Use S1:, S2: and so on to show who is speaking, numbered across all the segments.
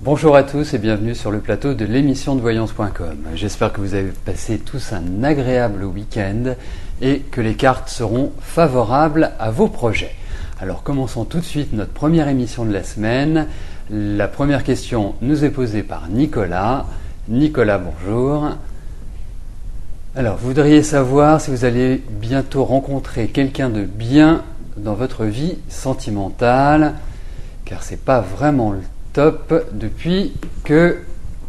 S1: Bonjour à tous et bienvenue sur le plateau de l'émission de voyance.com. J'espère que vous avez passé tous un agréable week-end et que les cartes seront favorables à vos projets. Alors commençons tout de suite notre première émission de la semaine. La première question nous est posée par Nicolas. Nicolas, bonjour. Alors, vous voudriez savoir si vous allez bientôt rencontrer quelqu'un de bien dans votre vie sentimentale, car c'est pas vraiment le top depuis que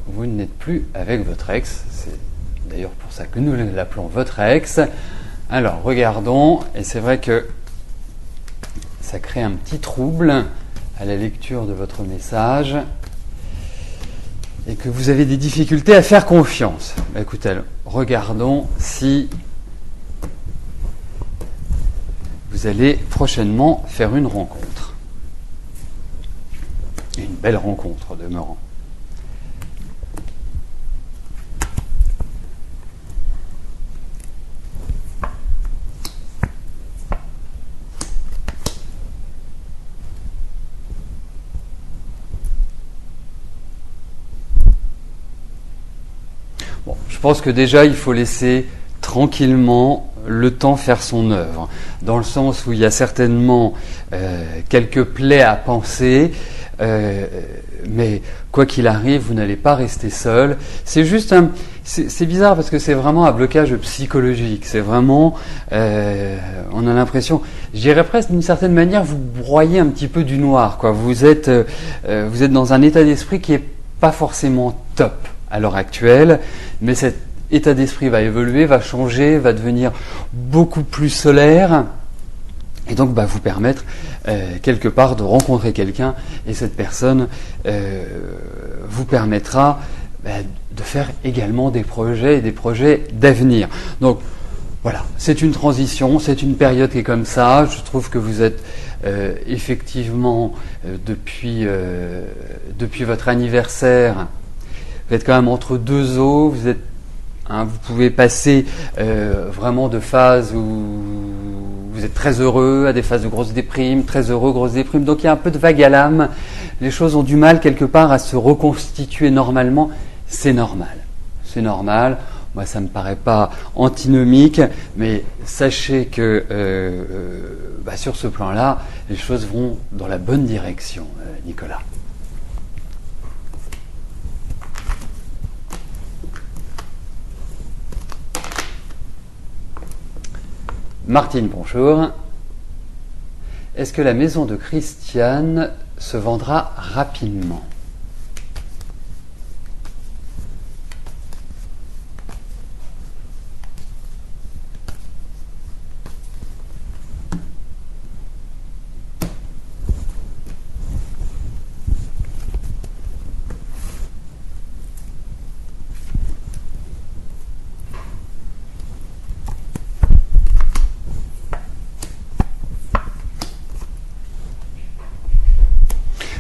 S1: vous n'êtes plus avec votre ex. C'est d'ailleurs pour ça que nous l'appelons votre ex. Alors regardons, et c'est vrai que ça crée un petit trouble à la lecture de votre message et que vous avez des difficultés à faire confiance. Écoutez, regardons si vous allez prochainement faire une rencontre. Une belle rencontre demeurant. Bon, je pense que déjà il faut laisser tranquillement le temps faire son œuvre, dans le sens où il y a certainement quelques plaies à panser, mais quoi qu'il arrive, vous n'allez pas rester seul. C'est juste c'est bizarre parce que c'est vraiment un blocage psychologique. C'est vraiment, on a l'impression, je dirais presque d'une certaine manière, vous broyez un petit peu du noir, quoi. Vous êtes dans un état d'esprit qui est pas forcément top à l'heure actuelle, mais cet état d'esprit va évoluer, va changer, va devenir beaucoup plus solaire et donc vous permettre quelque part de rencontrer quelqu'un et cette personne vous permettra de faire également des projets et des projets d'avenir. Donc voilà, c'est une transition, c'est une période qui est comme ça. Je trouve que vous êtes effectivement depuis votre anniversaire, vous êtes quand même entre deux eaux, vous pouvez passer vraiment de phases où vous êtes très heureux à des phases de grosse déprime, très heureux, grosse déprime. Donc il y a un peu de vague à l'âme. Les choses ont du mal quelque part à se reconstituer normalement. C'est normal. C'est normal. Moi, ça me paraît pas antinomique, mais sachez que sur ce plan-là, les choses vont dans la bonne direction, Nicolas. Martine, bonjour. Est-ce que la maison de Christiane se vendra rapidement ?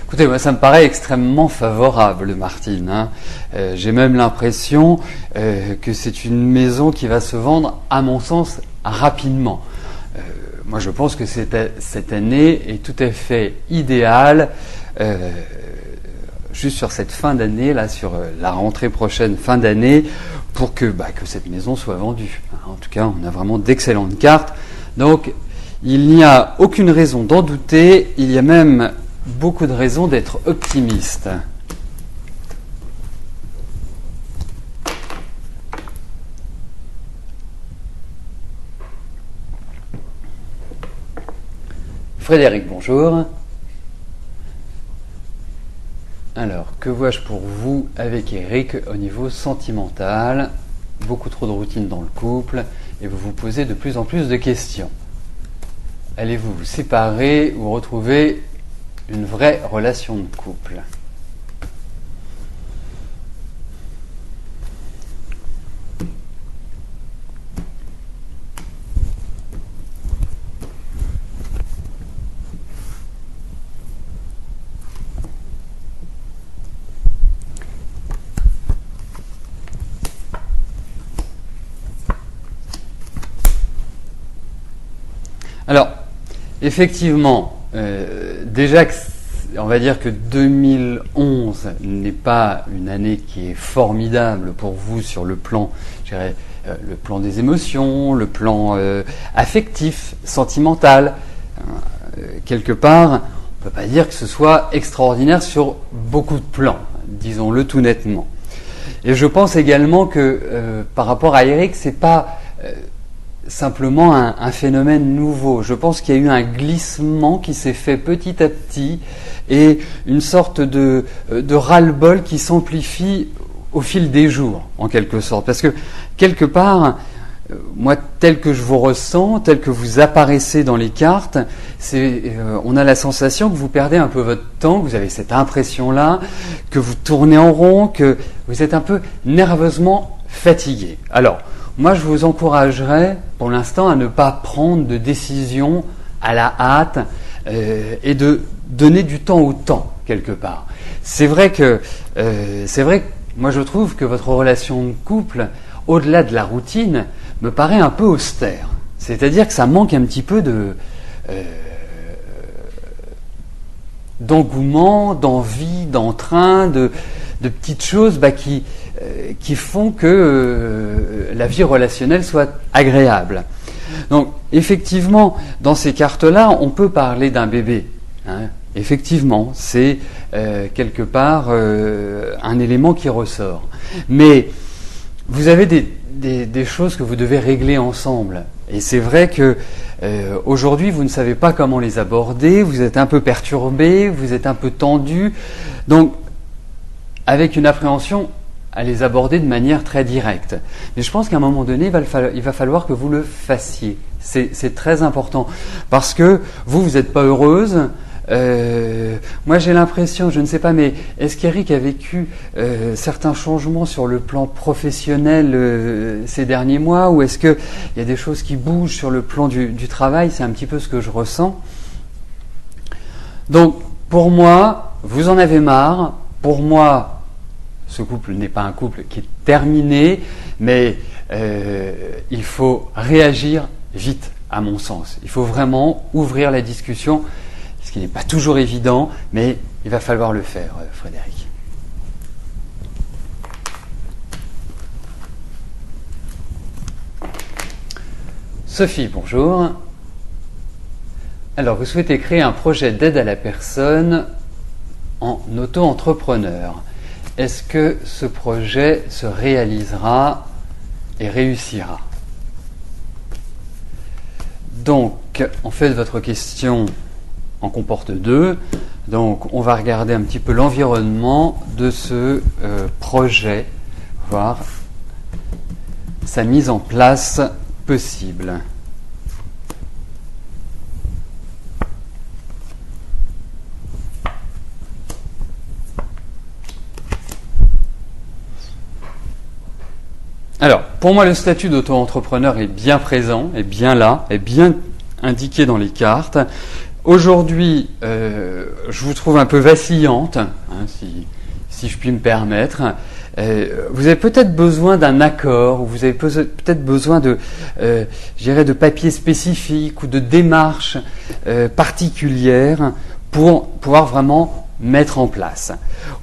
S1: Écoutez, moi, ça me paraît extrêmement favorable, Martine. J'ai même l'impression que c'est une maison qui va se vendre, à mon sens, rapidement. Moi, je pense que cette année est tout à fait idéale, juste sur cette fin d'année, là, sur la rentrée prochaine, fin d'année, pour que cette maison soit vendue. En tout cas, on a vraiment d'excellentes cartes. Donc, il n'y a aucune raison d'en douter. Il y a même beaucoup de raisons d'être optimiste. Frédéric, bonjour. Alors, que vois-je pour vous avec Eric au niveau sentimental ? Beaucoup trop de routine dans le couple et vous vous posez de plus en plus de questions. Allez-vous vous séparer ou retrouver une vraie relation de couple ? Alors, effectivement, déjà que on va dire que 2011 n'est pas une année qui est formidable pour vous sur le plan, je dirais, le plan des émotions, le plan affectif, sentimental. Quelque part, on ne peut pas dire que ce soit extraordinaire sur beaucoup de plans, disons-le tout nettement. Et je pense également que par rapport à Eric, c'est pas simplement un phénomène nouveau. Je pense qu'il y a eu un glissement qui s'est fait petit à petit et une sorte de ras-le-bol qui s'amplifie au fil des jours, en quelque sorte. Parce que, quelque part, moi, tel que je vous ressens, tel que vous apparaissez dans les cartes, on a la sensation que vous perdez un peu votre temps, que vous avez cette impression-là, que vous tournez en rond, que vous êtes un peu nerveusement fatigué. Alors, moi, je vous encouragerais, pour l'instant, à ne pas prendre de décision à la hâte et de donner du temps au temps, quelque part. C'est vrai que moi, je trouve que votre relation de couple, au-delà de la routine, me paraît un peu austère. C'est-à-dire que ça manque un petit peu d'engouement, d'envie, d'entrain, de petites choses qui font que la vie relationnelle soit agréable. Donc, effectivement, dans ces cartes-là, on peut parler d'un bébé. Hein. Effectivement, c'est quelque part un élément qui ressort. Mais vous avez des choses que vous devez régler ensemble. Et c'est vrai que aujourd'hui, vous ne savez pas comment les aborder, vous êtes un peu perturbé, vous êtes un peu tendu. Donc, avec une appréhension à les aborder de manière très directe. Mais je pense qu'à un moment donné, il va falloir que vous le fassiez. C'est très important. Parce que vous n'êtes pas heureuse. Moi, j'ai l'impression, je ne sais pas, mais est-ce qu'Eric a vécu certains changements sur le plan professionnel ces derniers mois, ou est-ce qu'il y a des choses qui bougent sur le plan du travail? C'est un petit peu ce que je ressens. Donc, pour moi, vous en avez marre. Pour moi, ce couple n'est pas un couple qui est terminé, mais il faut réagir vite, à mon sens. Il faut vraiment ouvrir la discussion, ce qui n'est pas toujours évident, mais il va falloir le faire, Frédéric. Sophie, bonjour. Alors, vous souhaitez créer un projet d'aide à la personne en auto-entrepreneur. Est-ce que ce projet se réalisera et réussira? Donc, en fait, votre question en comporte deux. Donc, on va regarder un petit peu l'environnement de ce projet, voir sa mise en place possible. Alors, pour moi, le statut d'auto-entrepreneur est bien présent, est bien là, est bien indiqué dans les cartes. Aujourd'hui, je vous trouve un peu vacillante, hein, si je puis me permettre. Vous avez peut-être besoin d'un accord, ou vous avez peut-être besoin de papiers spécifiques ou de démarches particulières pour pouvoir vraiment mettre en place.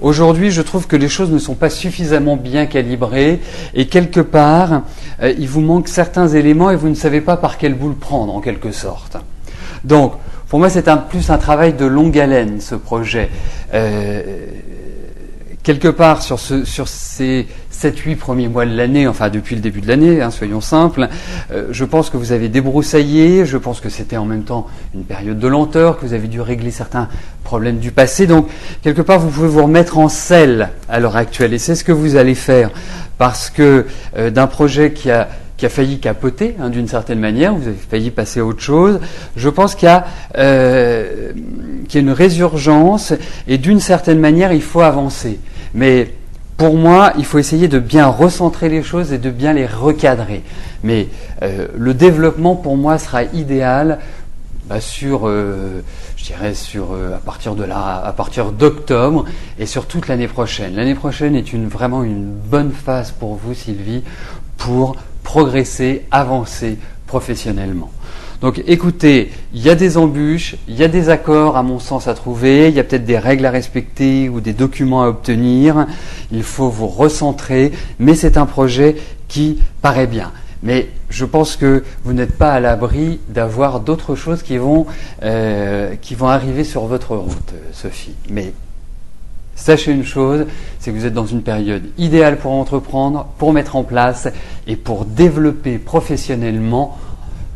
S1: Aujourd'hui, je trouve que les choses ne sont pas suffisamment bien calibrées et quelque part, il vous manque certains éléments et vous ne savez pas par quel bout le prendre, en quelque sorte. Donc, pour moi, c'est plus un travail de longue haleine, ce projet. Quelque part, sur ces 7-8 premiers mois de l'année, enfin depuis le début de l'année, hein, soyons simples, je pense que vous avez débroussaillé, je pense que c'était en même temps une période de lenteur, que vous avez dû régler certains problèmes du passé, donc quelque part vous pouvez vous remettre en selle à l'heure actuelle, et c'est ce que vous allez faire, parce que d'un projet qui a failli capoter, hein, d'une certaine manière, vous avez failli passer à autre chose, je pense qu'il y a une résurgence, et d'une certaine manière il faut avancer. Mais pour moi, il faut essayer de bien recentrer les choses et de bien les recadrer. Mais le développement, pour moi, sera idéal à partir d'octobre et sur toute l'année prochaine. L'année prochaine est vraiment une bonne phase pour vous, Sylvie, pour progresser, avancer professionnellement. Donc écoutez, il y a des embûches, il y a des accords à mon sens à trouver, il y a peut-être des règles à respecter ou des documents à obtenir, il faut vous recentrer, mais c'est un projet qui paraît bien. Mais je pense que vous n'êtes pas à l'abri d'avoir d'autres choses qui vont arriver sur votre route, Sophie. Mais sachez une chose, c'est que vous êtes dans une période idéale pour entreprendre, pour mettre en place et pour développer professionnellement,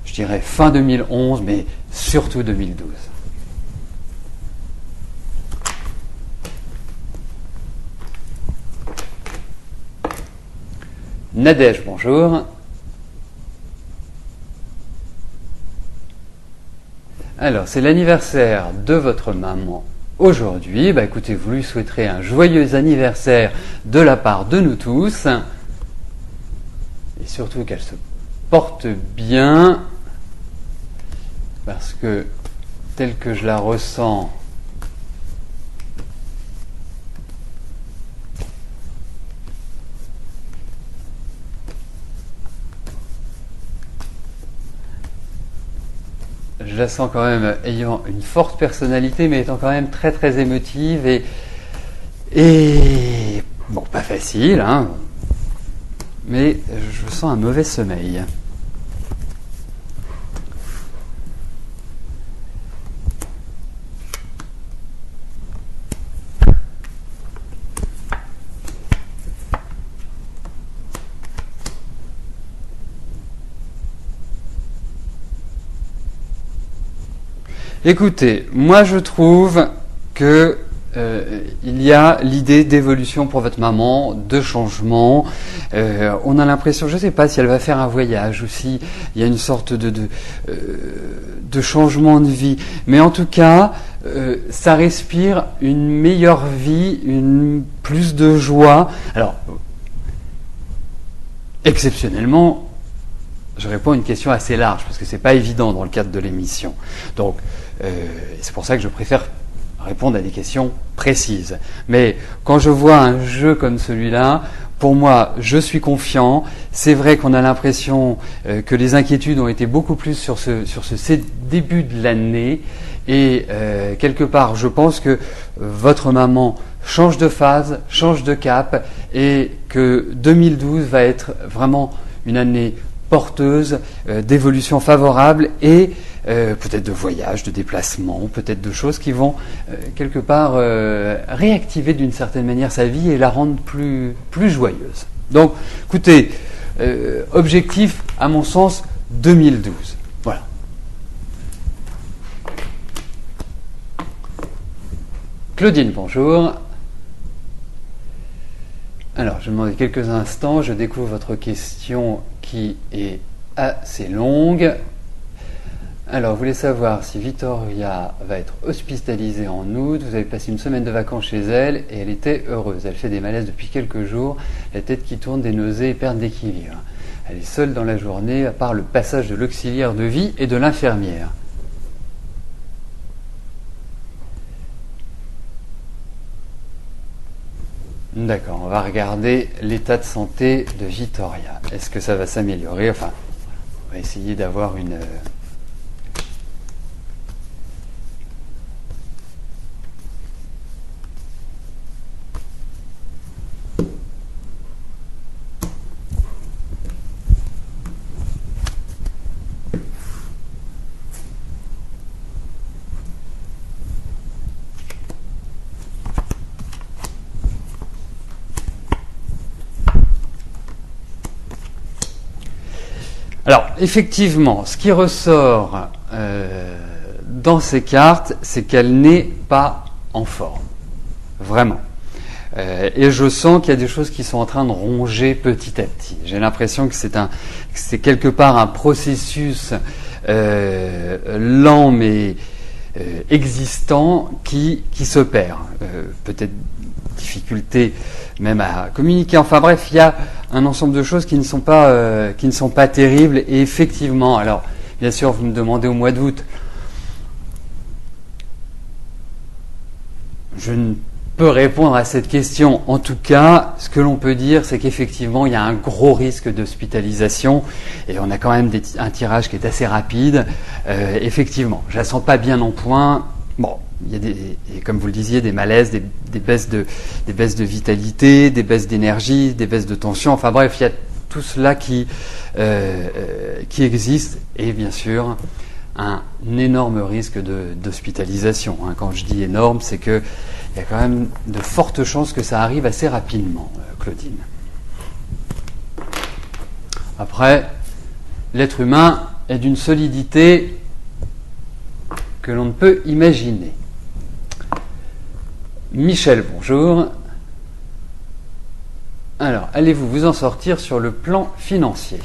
S1: je dirais fin 2011, mais surtout 2012. Nadège, bonjour. Alors, c'est l'anniversaire de votre maman aujourd'hui. Bah, écoutez, vous lui souhaiterez un joyeux anniversaire de la part de nous tous. Et surtout qu'elle se porte bien. Parce que, tel que je la ressens, je la sens quand même ayant une forte personnalité, mais étant quand même très très émotive et bon, pas facile, hein, mais je sens un mauvais sommeil. Écoutez, moi je trouve que il y a l'idée d'évolution pour votre maman, de changement. On a l'impression, je ne sais pas si elle va faire un voyage ou si il y a une sorte de changement de vie. Mais en tout cas, ça respire une meilleure vie, plus de joie. Alors, exceptionnellement, je réponds à une question assez large, parce que ce n'est pas évident dans le cadre de l'émission. Donc, c'est pour ça que je préfère répondre à des questions précises. Mais quand je vois un jeu comme celui-là, pour moi, je suis confiant. C'est vrai qu'on a l'impression que les inquiétudes ont été beaucoup plus sur ce début de l'année. Et quelque part, je pense que votre maman change de phase, change de cap, et que 2012 va être vraiment une année porteuse d'évolution favorable et peut-être de voyages, de déplacements, peut-être de choses qui vont quelque part réactiver d'une certaine manière sa vie et la rendre plus joyeuse. Donc, écoutez, objectif, à mon sens, 2012. Voilà. Claudine, bonjour. Alors, je vais demander quelques instants, je découvre votre question qui est assez longue. Alors, vous voulez savoir si Vittoria va être hospitalisée en août. Vous avez passé une semaine de vacances chez elle et elle était heureuse. Elle fait des malaises depuis quelques jours, la tête qui tourne, des nausées et perte d'équilibre. Elle est seule dans la journée, à part le passage de l'auxiliaire de vie et de l'infirmière. D'accord, on va regarder l'état de santé de Vittoria. Est-ce que ça va s'améliorer? Enfin, on va essayer d'avoir une... Alors, effectivement, ce qui ressort dans ces cartes, c'est qu'elle n'est pas en forme. Vraiment. Et je sens qu'il y a des choses qui sont en train de ronger petit à petit. J'ai l'impression que c'est quelque part un processus lent mais existant qui se perd. Peut-être difficulté même à communiquer. Enfin bref, il y a un ensemble de choses qui ne sont pas terribles. Et effectivement, alors bien sûr, vous me demandez au mois d'août. Je ne peut répondre à cette question. En tout cas, ce que l'on peut dire, c'est qu'effectivement, il y a un gros risque d'hospitalisation et on a quand même un tirage qui est assez rapide. Effectivement, je la sens pas bien en point. Bon, il y a et comme vous le disiez, des malaises, des baisses de vitalité, des baisses d'énergie, des baisses de tension. Enfin bref, il y a tout cela qui existe et bien sûr un énorme risque d'hospitalisation. Quand je dis énorme, c'est que il y a quand même de fortes chances que ça arrive assez rapidement, Claudine. Après, l'être humain est d'une solidité que l'on ne peut imaginer. Michel, bonjour. Alors, allez-vous vous en sortir sur le plan financier ?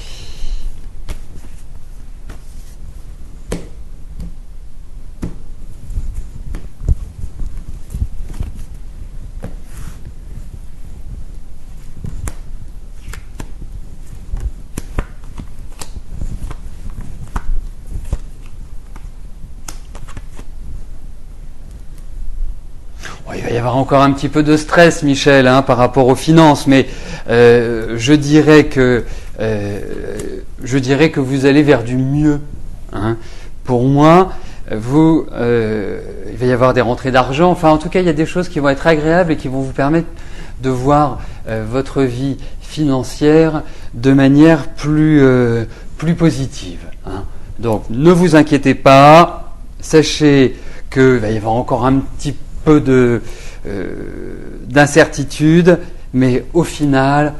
S1: Il va y avoir encore un petit peu de stress, Michel, par rapport aux finances, mais je dirais que vous allez vers du mieux. Pour moi, il va y avoir des rentrées d'argent. Enfin, en tout cas, il y a des choses qui vont être agréables et qui vont vous permettre de voir votre vie financière de manière plus positive. Donc, ne vous inquiétez pas. Sachez qu'il va y avoir encore un petit peu d'incertitude, mais au final,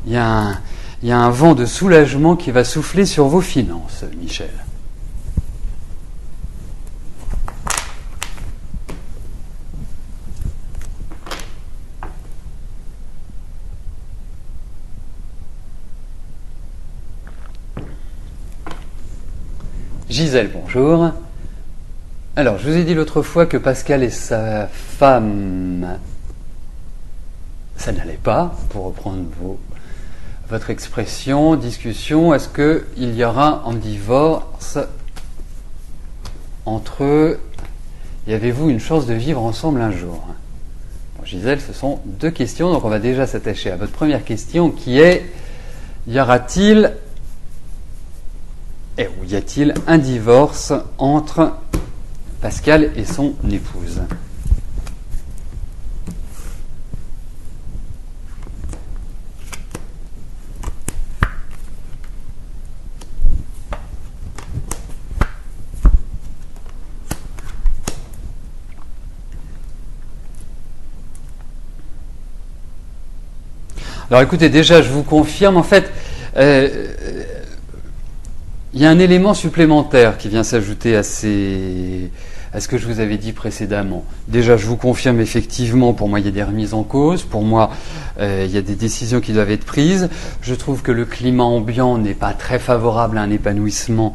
S1: il y a un vent de soulagement qui va souffler sur vos finances, Michel. Gisèle, bonjour. Alors, je vous ai dit l'autre fois que Pascal et sa femme, ça n'allait pas, pour reprendre votre expression, discussion. Est-ce qu'il y aura un divorce entre eux et avez-vous une chance de vivre ensemble un jour ? Bon, Gisèle, ce sont deux questions, donc on va déjà s'attacher à votre première question qui est, y a-t-il un divorce entre Pascal et son épouse? Alors écoutez, déjà je vous confirme, en fait, il y a un élément supplémentaire qui vient s'ajouter à ce que je vous avais dit précédemment. Déjà, je vous confirme effectivement, pour moi, il y a des remises en cause. Pour moi, il y a des décisions qui doivent être prises. Je trouve que le climat ambiant n'est pas très favorable à un épanouissement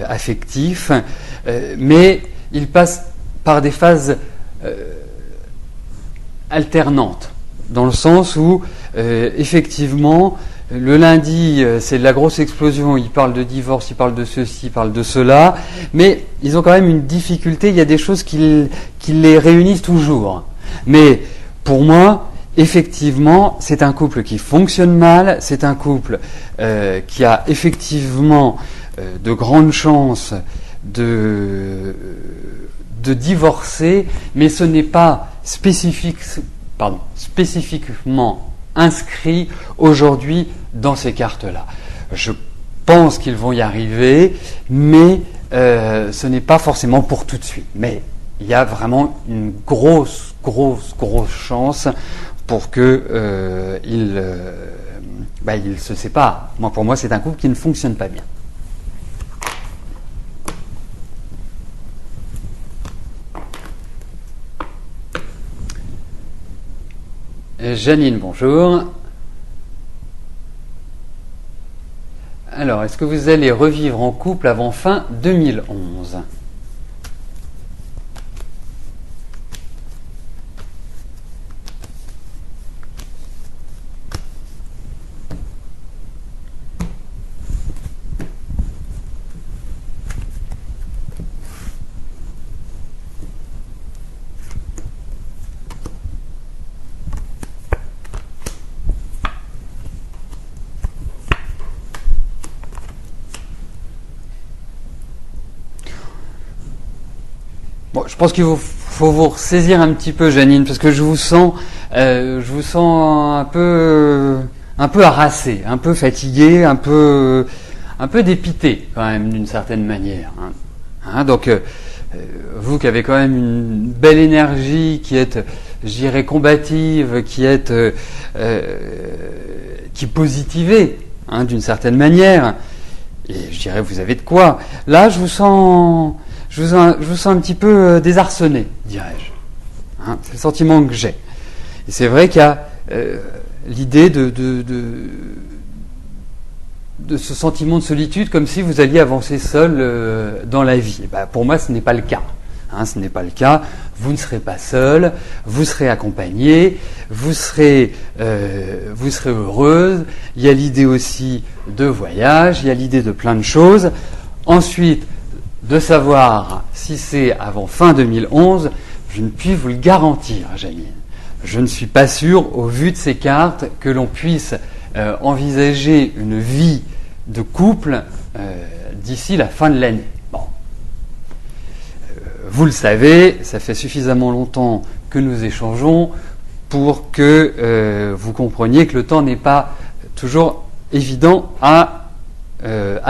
S1: affectif. Mais il passe par des phases alternantes, dans le sens où, effectivement, le lundi, c'est de la grosse explosion, ils parlent de divorce, ils parlent de ceci, ils parlent de cela, mais ils ont quand même une difficulté, il y a des choses qui les réunissent toujours. Mais pour moi, effectivement, c'est un couple qui fonctionne mal, c'est un couple qui a effectivement de grandes chances de divorcer, mais ce n'est pas spécifiquement inscrit aujourd'hui dans ces cartes-là. Je pense qu'ils vont y arriver, mais ce n'est pas forcément pour tout de suite. Mais il y a vraiment une grosse chance pour que ils se séparent. Pour moi, c'est un couple qui ne fonctionne pas bien. Janine, bonjour. Alors, est-ce que vous allez revivre en couple avant fin 2011 ? je pense qu'il faut vous ressaisir un petit peu, Janine, parce que je vous sens un peu harassé, un peu fatigué, un peu dépité quand même d'une certaine manière. Donc vous qui avez quand même une belle énergie, qui êtes, je dirais, combative, qui positivez d'une certaine manière, et je dirais vous avez de quoi. Là, je vous sens un petit peu désarçonné, dirais-je. C'est le sentiment que j'ai. Et c'est vrai qu'il y a l'idée de ce sentiment de solitude, comme si vous alliez avancer seul dans la vie. Et pour moi, ce n'est pas le cas. Ce n'est pas le cas. Vous ne serez pas seul, vous serez accompagné, vous serez heureuse. Il y a l'idée aussi de voyage, il y a l'idée de plein de choses. Ensuite, de savoir si c'est avant fin 2011, je ne puis vous le garantir, Janine. Je ne suis pas sûr, au vu de ces cartes, que l'on puisse envisager une vie de couple d'ici la fin de l'année. Bon. Vous le savez, ça fait suffisamment longtemps que nous échangeons pour que vous compreniez que le temps n'est pas toujours évident à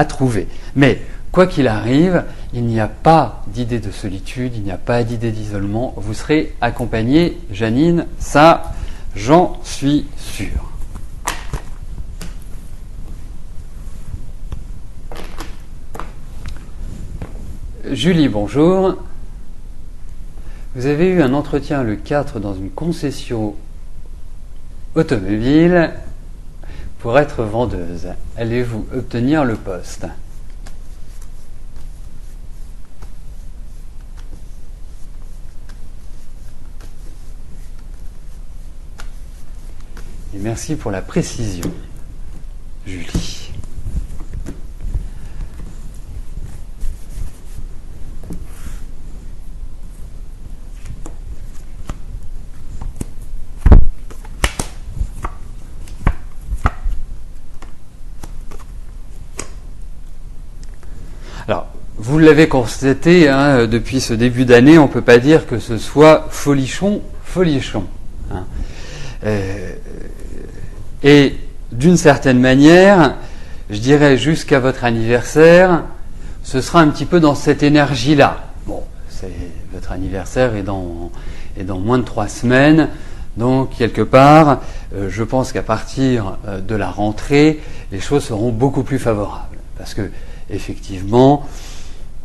S1: trouver. Mais quoi qu'il arrive, il n'y a pas d'idée de solitude, il n'y a pas d'idée d'isolement. Vous serez accompagné, Janine, ça, j'en suis sûr. Julie, bonjour. Vous avez eu un entretien le 4 dans une concession automobile pour être vendeuse. Allez-vous obtenir le poste ? Et merci pour la précision, Julie. Alors, vous l'avez constaté, depuis ce début d'année, on ne peut pas dire que ce soit folichon. Et d'une certaine manière, je dirais jusqu'à votre anniversaire, ce sera un petit peu dans cette énergie-là. Bon, votre anniversaire est dans moins de 3 semaines, donc quelque part, je pense qu'à partir de la rentrée, les choses seront beaucoup plus favorables. Parce que, effectivement,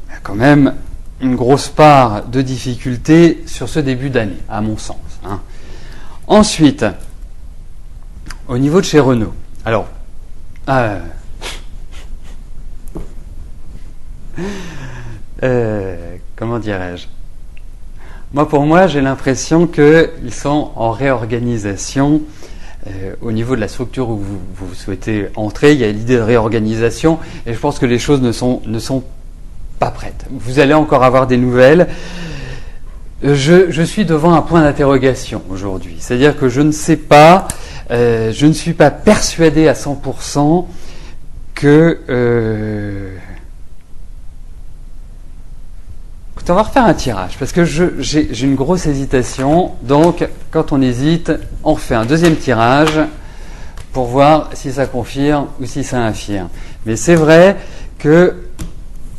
S1: il y a quand même une grosse part de difficulté sur ce début d'année, à mon sens. Ensuite, au niveau de chez Renault, alors, comment dirais-je ? Pour moi, j'ai l'impression qu'ils sont en réorganisation. Au niveau de la structure où vous souhaitez entrer, il y a l'idée de réorganisation, et je pense que les choses ne sont pas prêtes. Vous allez encore avoir des nouvelles. Je suis devant un point d'interrogation aujourd'hui. C'est-à-dire que je ne sais pas, je ne suis pas persuadé à 100% que... On va refaire un tirage, parce que j'ai une grosse hésitation. Donc, quand on hésite, on refait un deuxième tirage pour voir si ça confirme ou si ça infirme. Mais c'est vrai que,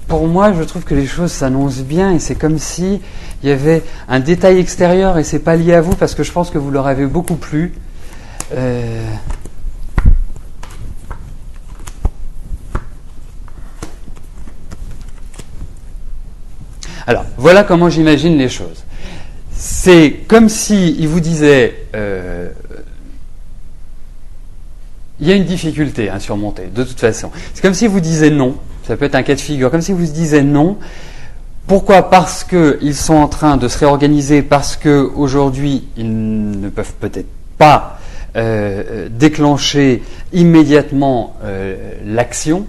S1: pour moi, je trouve que les choses s'annoncent bien, et c'est comme si il y avait un détail extérieur, et c'est pas lié à vous, parce que je pense que vous leur avez beaucoup plu. Alors, voilà comment j'imagine les choses. C'est comme s'il vous disait, il y a une difficulté à surmonter, de toute façon. C'est comme s'il vous disait non, ça peut être un cas de figure, comme s'il vous disait non. Pourquoi ? Parce qu'ils sont en train de se réorganiser, parce qu'aujourd'hui, ils ne peuvent peut-être pas déclencher immédiatement l'action,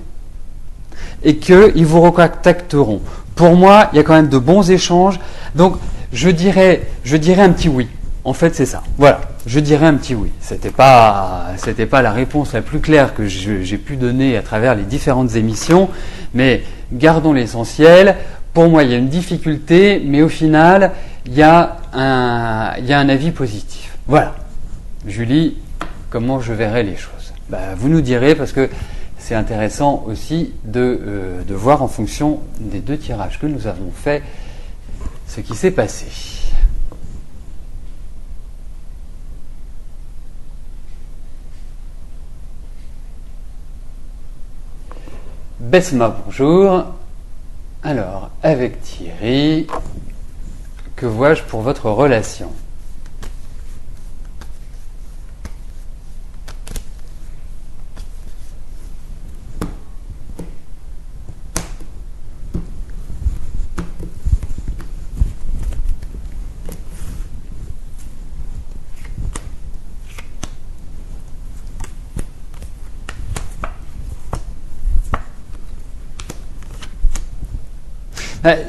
S1: et qu'ils vous recontacteront. Pour moi, il y a quand même de bons échanges. Donc, je dirais un petit oui. En fait, c'est ça. Voilà, je dirais un petit oui. C'était pas la réponse la plus claire que j'ai pu donner à travers les différentes émissions, mais gardons l'essentiel. pour moi, il y a une difficulté, mais au final, il y a un avis positif. Voilà. Julie, comment je verrai les choses? Vous nous direz, parce que c'est intéressant aussi de voir en fonction des 2 tirages que nous avons faits ce qui s'est passé. Besma, bonjour. Alors, avec Thierry, que vois-je pour votre relation?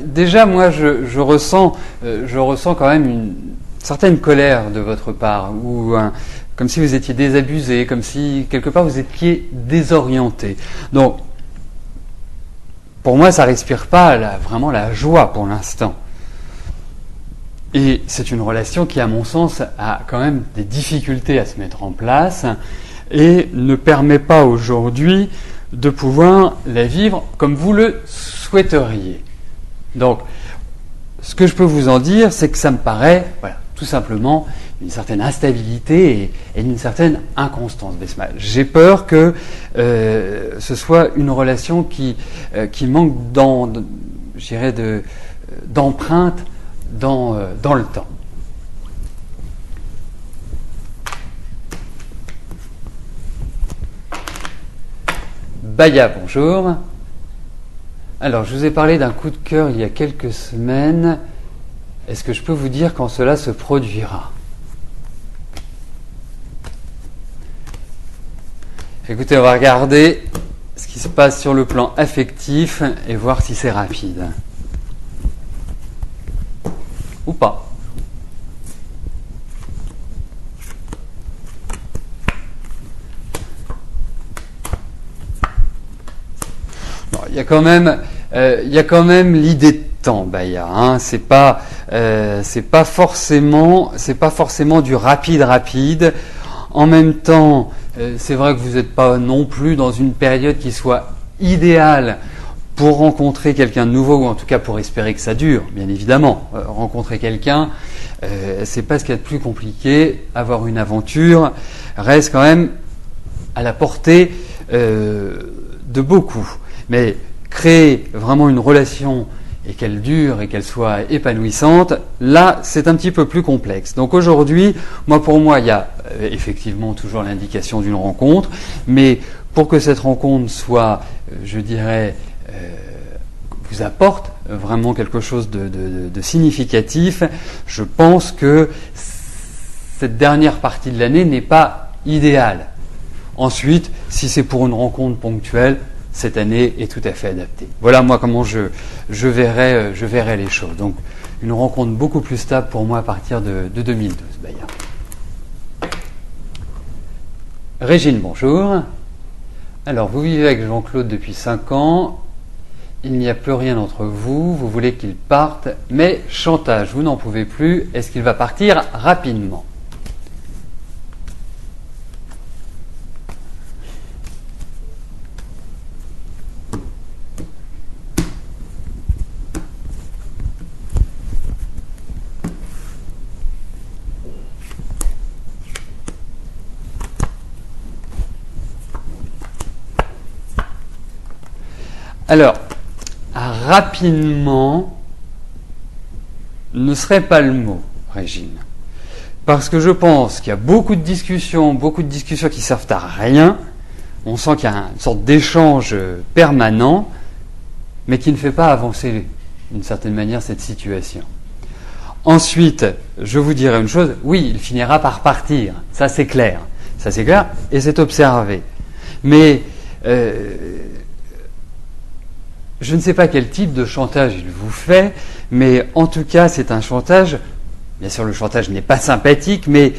S1: Déjà, moi, je ressens quand même une certaine colère de votre part, ou comme si vous étiez désabusé, comme si quelque part vous étiez désorienté. Donc, pour moi, ça respire pas vraiment la joie pour l'instant. Et c'est une relation qui, à mon sens, a quand même des difficultés à se mettre en place et ne permet pas aujourd'hui de pouvoir la vivre comme vous le souhaiteriez. Donc, ce que je peux vous en dire, c'est que ça me paraît, tout simplement, une certaine instabilité et une certaine inconstance, Besma. J'ai peur que ce soit une relation qui manque d'empreinte dans le temps. Baya, bonjour. Alors, je vous ai parlé d'un coup de cœur il y a quelques semaines. Est-ce que je peux vous dire quand cela se produira? Écoutez, on va regarder ce qui se passe sur le plan affectif et voir si c'est rapide. Ou pas. Il y a quand même l'idée de temps, Baya. Hein. C'est pas forcément du rapide. En même temps, c'est vrai que vous n'êtes pas non plus dans une période qui soit idéale pour rencontrer quelqu'un de nouveau, ou en tout cas pour espérer que ça dure, bien évidemment. Rencontrer quelqu'un, c'est pas ce qu'il y a de plus compliqué. Avoir une aventure reste quand même à la portée de beaucoup. Mais créer vraiment une relation et qu'elle dure et qu'elle soit épanouissante, là, c'est un petit peu plus complexe. Donc aujourd'hui, pour moi, il y a effectivement toujours l'indication d'une rencontre, mais pour que cette rencontre soit, je dirais, vous apporte vraiment quelque chose de significatif, je pense que cette dernière partie de l'année n'est pas idéale. Ensuite, si c'est pour une rencontre ponctuelle, cette année est tout à fait adaptée. Voilà moi comment je verrai les choses. Donc une rencontre beaucoup plus stable pour moi à partir de 2012, Baya. Régine, bonjour. Alors vous vivez avec Jean-Claude depuis 5 ans. Il n'y a plus rien entre vous. Vous voulez qu'il parte, mais chantage, vous n'en pouvez plus. Est-ce qu'il va partir rapidement ? Alors, rapidement ne serait pas le mot, Régine. Parce que je pense qu'il y a beaucoup de discussions qui servent à rien. On sent qu'il y a une sorte d'échange permanent, mais qui ne fait pas avancer, d'une certaine manière, cette situation. Ensuite, je vous dirai une chose, oui, il finira par partir, ça c'est clair, et c'est observé. Mais je ne sais pas quel type de chantage il vous fait, mais en tout cas, c'est un chantage. Bien sûr, le chantage n'est pas sympathique, mais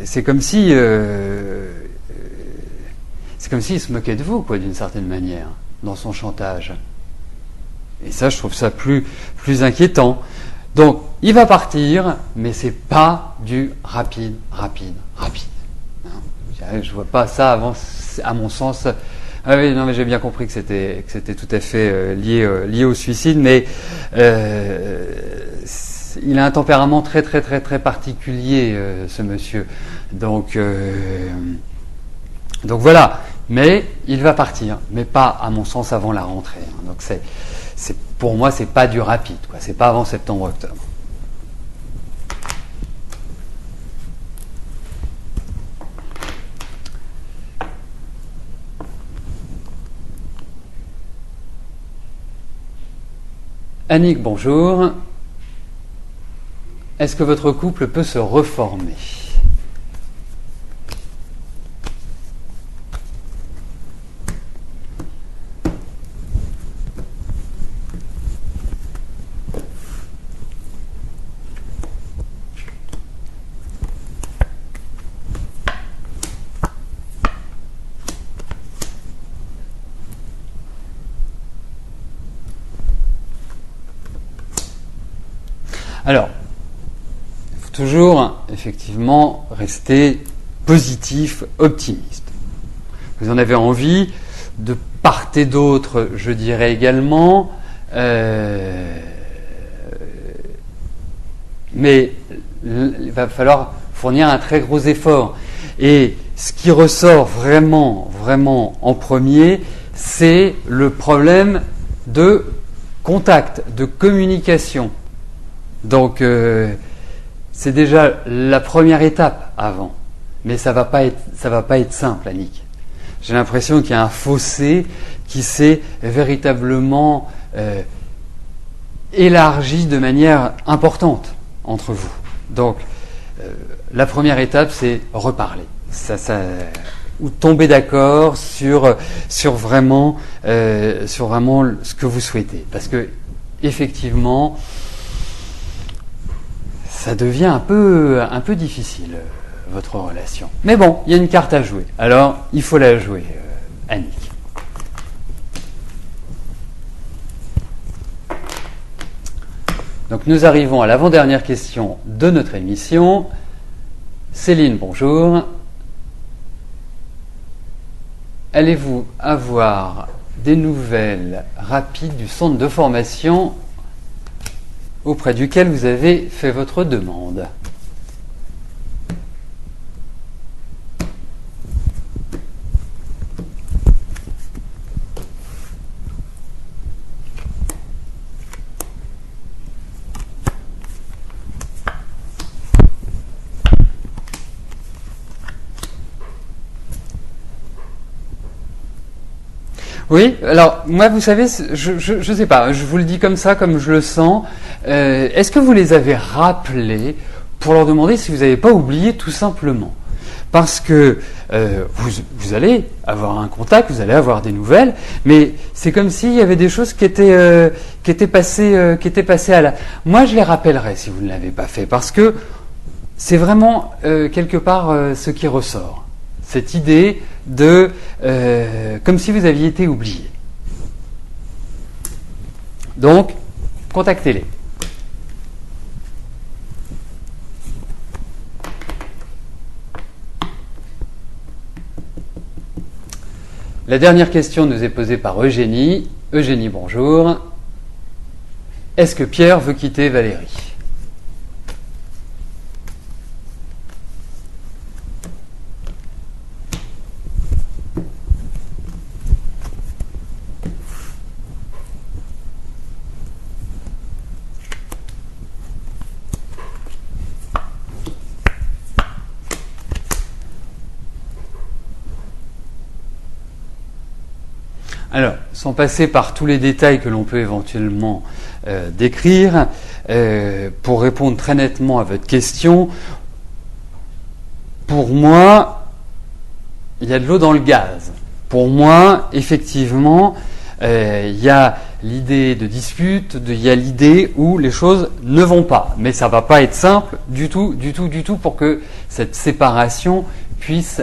S1: c'est comme si il se moquait de vous, quoi, d'une certaine manière, dans son chantage. Et ça, je trouve ça plus inquiétant. Donc, il va partir, mais c'est pas du rapide. Je vois pas ça avant, à mon sens. Ah oui, non, mais j'ai bien compris que c'était tout à fait lié au suicide, mais il a un tempérament très particulier, ce monsieur. Donc voilà. Mais il va partir, mais pas, à mon sens, avant la rentrée. Donc pour moi, c'est pas du rapide, quoi. C'est pas avant septembre-octobre. Annick, bonjour. Est-ce que votre couple peut se reformer ? Alors, il faut toujours, effectivement, rester positif, optimiste. Vous en avez envie, de part et d'autre, je dirais également, mais il va falloir fournir un très gros effort. Et ce qui ressort vraiment en premier, c'est le problème de contact, de communication. Donc, c'est déjà la première étape avant, mais ça va pas être simple, Annick. J'ai l'impression qu'il y a un fossé qui s'est véritablement élargi de manière importante entre vous. Donc, la première étape, c'est reparler. Ou tomber d'accord sur vraiment ce que vous souhaitez, parce que effectivement, ça devient un peu difficile, votre relation. Mais bon, il y a une carte à jouer. Alors, il faut la jouer, Annick. Donc, nous arrivons à l'avant-dernière question de notre émission. Céline, bonjour. Allez-vous avoir des nouvelles rapides du centre de formation auprès duquel vous avez fait votre demande? Oui, alors moi, vous savez, je sais pas, je vous le dis comme ça, comme je le sens. Est-ce que vous les avez rappelés pour leur demander si vous n'avez pas oublié tout simplement? Parce que vous allez avoir un contact, vous allez avoir des nouvelles, mais c'est comme s'il y avait des choses qui étaient passées à la... Moi, je les rappellerai si vous ne l'avez pas fait, parce que c'est vraiment quelque part ce qui ressort. Cette idée de comme si vous aviez été oublié. Donc, contactez-les. La dernière question nous est posée par Eugénie. Eugénie, bonjour. Est-ce que Pierre veut quitter Valérie ? Alors, sans passer par tous les détails que l'on peut éventuellement décrire, pour répondre très nettement à votre question, pour moi, il y a de l'eau dans le gaz. Pour moi, effectivement, il y a l'idée de dispute, il y a l'idée où les choses ne vont pas. Mais ça ne va pas être simple du tout pour que cette séparation puisse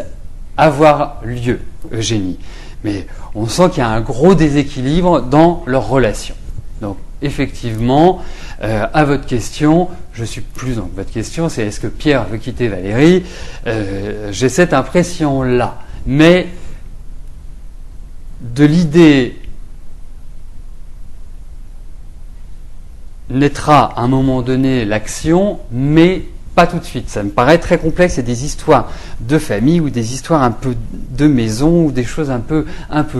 S1: avoir lieu, Eugénie. Mais on sent qu'il y a un gros déséquilibre dans leur relation. Donc effectivement, à votre question, je suis plus dans votre question, c'est est-ce que Pierre veut quitter Valérie? J'ai cette impression-là. Mais de l'idée naîtra à un moment donné l'action, mais pas tout de suite. Ça me paraît très complexe. C'est des histoires de famille ou des histoires un peu de maison ou des choses un peu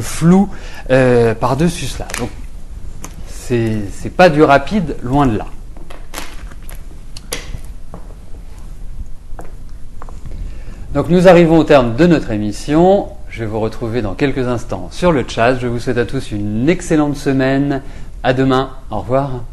S1: floues par-dessus cela. Donc c'est pas du rapide, loin de là. Donc nous arrivons au terme de notre émission. Je vais vous retrouver dans quelques instants sur le chat. Je vous souhaite à tous une excellente semaine. À demain. Au revoir.